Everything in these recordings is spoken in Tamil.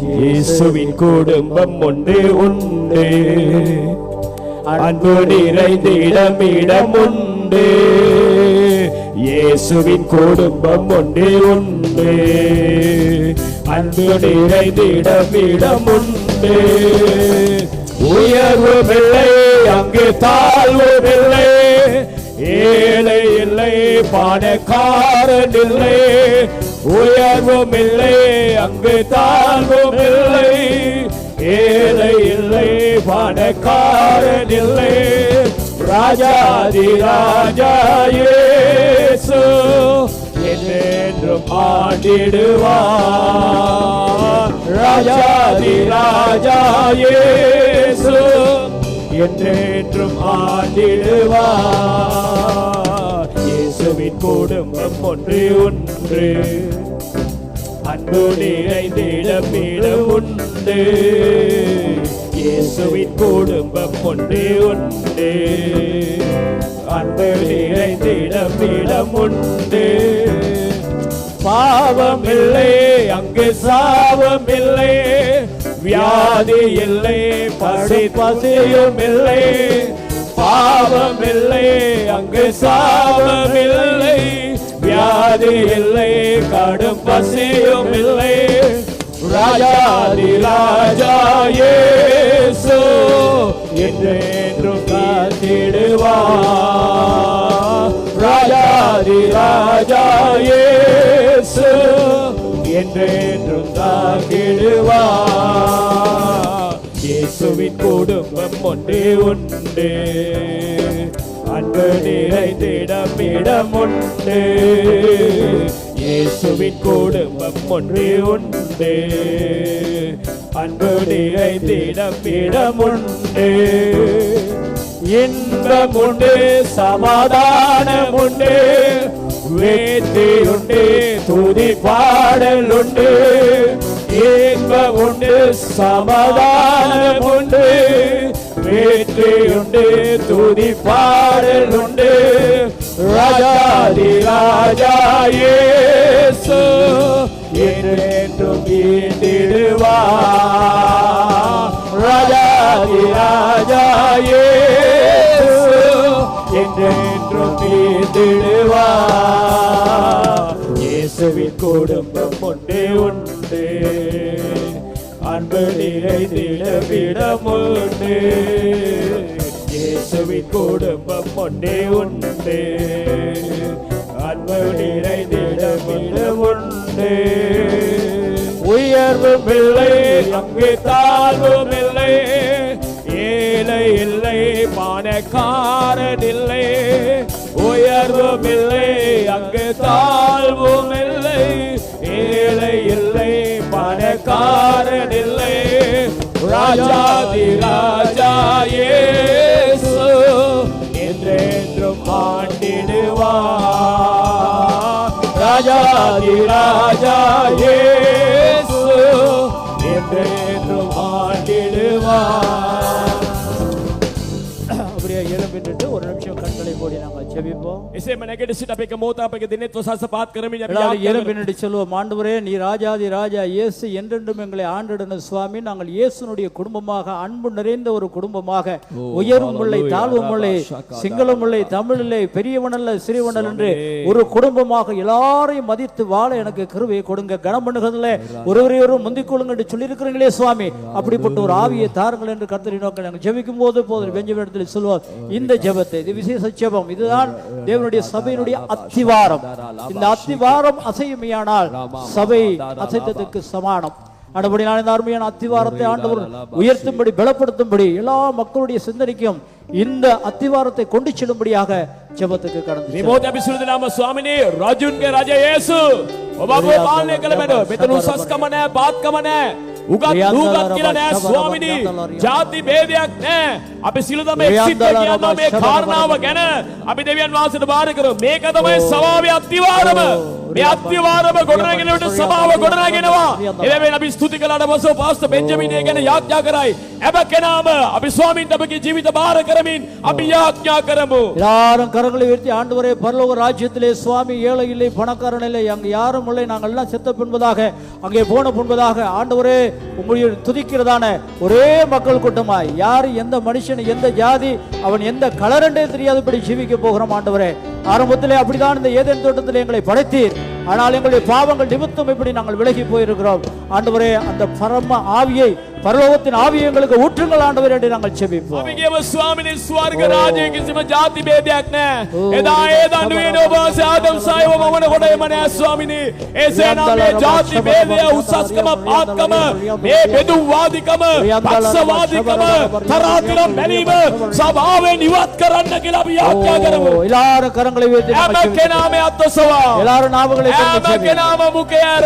இயேசுவின் குடும்பம் ஒன்று உண்டு, அன்பு நிறைந்திடம் இடம் உண்டு. இயேசுவின் குடும்பம் ஒன்று உண்டு, அன்பு நிறைந்திடம் இடம் உண்டு. உயர்வும் இல்லை அங்கு தாழ்வும் இல்லை, ஏழை இல்லை பணக்காரன் இல்லை. உயர்வும் இல்லை அங்கு தாழ்வும் இல்லை, ஏழை இல்லை பணக்காரன் இல்லை. ராஜாதி ராஜா இயேசு என்றென்றும் ஆண்டிடுவார். ராஜாதி ராஜா இயேசு என்றென்றும் ஆண்டிடுவார். இயேசுவின் குடும்பம் ஒன்று ஒன்று, அன்பு நிறைந்திடம் இடம் உண்டு. இயேசுவின் குடும்பம் ஒன்று உண்டு, அன்பு நிறைந்திடம் இடம் உண்டு. பாவம் இல்லை அங்கு சாபம் இல்லை, வியாதி இல்லை பசியும் இல்லை. பாவம் இல்லை அங்கு சாபம் இல்லை, வியாதி இல்லை கடும் பசியும் இல்லை. ராஜாதி ராஜா இயேசு என்றென்றும் காத்திடுவார். ராஜாதி ராஜா இயேசு என்றென்றும் காத்திடுவார். இயேசுவின் குடும்பம் ஒன்று உண்டு, அன்பு நிறைந்திடம் இடம் உண்டு. இயேசுவின் குடும்பம் ஒன்று உண்டு, அன்பு நிறைந்திடம் இடம் உண்டு. இன்பம் உண்டு சமாதானம் உண்டு, வேத்தி உண்டு துதி பாடல் உண்டு. இன்பம் உண்டு சமாதானம் உண்டு, வெற்றி உண்டு துதி பாடல் உண்டு. ராஜாதி ராஜா இயேசு என்றென்றும் ஈண்டிடுவார். ராஜாதி ராஜா இயேசு என்றென்றும் ஈண்டிடுவார். இயேசுவின் குடும்பம் ஒன்று உண்டு, அன்பு நிறைந்திடம் இடம் உண்டு. இயேசுவின் குடும்பம் ஒன்று உண்டு, அன்பு நிறைந்திடம் இடம் உண்டு. உயர்வும் இல்லை அங்கு தாழ்வும் இல்லை, ஏழை இல்லை பணக்காரன் இல்லை. உயர்வும் இல்லை அங்கு தாழ்வும் இல்லை, ஏழை இல்லை பணக்காரன் இல்லை. ராஜாதி ராஜா இயேசு என்றென்றும் ஆண்டிடுவார். ராஜாதி ராஜா இயேசு என்றென்றும் ஆண்டிடுவார். அப்படியே எழும்பிட்டு ஒரு நிமிஷம் கண்களை மூடி நாம ஜெபிப்போம். इसे मैंने के दिस टॉपिक मोता पे के दिन तो साथ से बात करें எல்லாரும் எழும்பிட்டு சொல்லுவோம். ஆண்டவரே நீ ராஜாதி ராஜா இயேசு என்றென்றும் எங்களை ஆண்டிடுன சுவாமி. நாங்கள் இயேசுனுடைய குடும்பமாக, அன்பு நிறைந்த ஒரு குடும்பமாக, உயர்வும் இல்லை தாழ்வும் இல்லை, சிங்களம் இல்லை தமிழ் இல்லை, பெரியவன் அல்ல சிறியவன் என்று ஒரு குடும்பமாக எல்லாரையும் மதித்து வாழ எனக்கு கிருபையை கொடுங்க. கனம் பண்ணுகிறதுல ஒருவரையொரு முந்திக் கொள்ளுங்க என்று சொல்லியிருக்கிறீங்களே சுவாமி, அப்படிப்பட்ட ஒரு ஆவியை தாருங்கள் என்று கர்த்தரை நோக்கி நாங்கள் ஜெபிக்கும் போது போதும் பெஞ்சமின் இடத்தில் சொல்லுவோம். இந்த ஜெபத்தை, இது விசேஷ ஜெபம், இதுதான் தேவனுடைய சபையினுடைய அத்திவாரம். இந்த அத்திவாரம் அசையுமையானால் சபை அசைத்ததுக்கு சமானம். அடுபடியான இந்த அருமையான அத்திவாரத்தை ஆண்டவர் உயர்த்தும்படி பலப்படுத்தும்படி எல்லா மக்களுடைய சிந்தனைக்கும் இந்த அத்திவாரத்தை கொண்டு செல்லும்படியாக ஜெபத்துக்கு கடந்து स्वामिनी राजुन के राजा येसु बाबू पालने के लिए बेतन उसस कमन है बात कमन है उगा दूगा किरण है स्वामिनी जाति बेव्यक ने අපි සියලු දෙනා එක්සිට කියනවා මේ කාරණාව ගැන අපි දෙවියන් වහන්සේට බාර කරමු. මේක තමයි සභාවේ අත්විවරම. මේ අත්විවරම ගොඩනගෙනට සභාව ගොඩනගෙනවා. එබැවින් අපි ස්තුති කළාට පස්සේ පාස්ටර් බෙන්ජමින් ඒ ගැන යාඥා කරයි. එබැකෙනාම අපි ස්වාමීන් අපගේ ජීවිත බාර කරමින් අපි යාඥා කරමු. எல்லாரும் கரங்களை உயர்த்தி ஆண்டவரே பரலோக ராஜ்யத்திலே சுவாமி ஏழை இல்லை பணக்காரன் இல்லை அங்கு யாரும் இல்லை நாங்கள் எல்லாம் செத்த பின்பதாக அங்கே போன பின்பதாக ஆண்டவரே உங்களுடைய துதிக்கிறதான ஒரே மக்கள் கூட்டமாய் யார் எந்த மனுஷன் எந்த ஜாதி அவன் எந்த கலரண்டே தெரியாதபடி ஜீவிக்க போகிறோம் ஆண்டவரே. ஆரம்பத்திலே அப்படிதான் இந்த ஏதேன் தோட்டத்திலே எங்களை படைத்தீர். ஆனால் எங்களுடைய பாவங்கள் நிமித்தம் இப்படி நாங்கள் விலகி போயிருக்கிறோம் ஆண்டவரே. அந்த பரம ஆவியை பரலோகத்தின் ஆவியை எங்களுக்கு ஊற்றுங்கள் ஆண்டவரே என்று நாங்கள் ஜெபிப்போம். අපි කියමු ස්වාමිනේ ස්වර්ග රාජ්‍යයේ කිසිම ಜಾති ભેදයක් නැහැ. එදා ඒ දඬුවම ඔබ ආදම් සායව මමන කොටේම නැහැ ස්වාමිනේ. එසේ නම් මේ ಜಾති ભેදය උසස්කම පාත්කම මේ බෙදුවාදිකම පක්ෂවාදිකම තරාතිරම් බැලීම සභාවෙන් ඉවත් කරන්න කියලා අපි යාඥා කරමු. எல்லாரும் கரங்களை உயர்த்தி நாங்கள் ஜெபிப்போம். එමකෙනාමේ අත්සවා எல்லாரும் நாமங்களை திறந்து ஜெபிப்போம். එමකෙනාම මුකයාර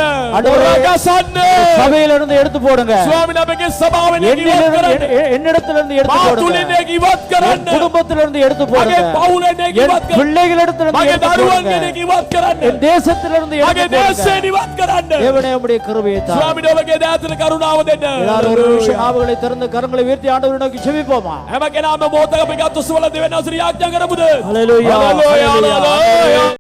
ரகසන්න சபையிலிருந்து எடுத்து போடுங்க. ස්වාමිනේ අපගේ සභාවෙන් ඉවත් කරන්න. என்னிடத்திலிருந்து எடுத்து போடுங்க. මාතුලින් ඉවත් කරන්න. குடும்பத்திலிருந்து எடுத்து போடுங்க. මගේ පවුලෙන් ඉවත් කරන්න. பிள்ளைகளிடத்திலிருந்து මගේ எடுத்து போடுங்க. දරුවන්ගෙන් ඉවත් කරන්න. என் தேசத்திலிருந்து මගේ எடுத்து போடுங்க. දේශයෙන් ඉවත් කරන්න. தேவனே உம்முடைய கிருபையை தாரும். ස්වාමිනේ ඔබගේ දයාතුල කරුණාව දෙන්න. எல்லாரும் ஒரு நிமிஷம் நாவுகளை திறந்து கரங்களை உயர்த்தி ஆண்டவரை நோக்கி ஜெபிப்போமா. හැම කෙනාම මොහොතක අපි ගත්තු සුවල දෙවෙනි අවසර යාඥා කරමුද? ஹalleluya. හalleluya.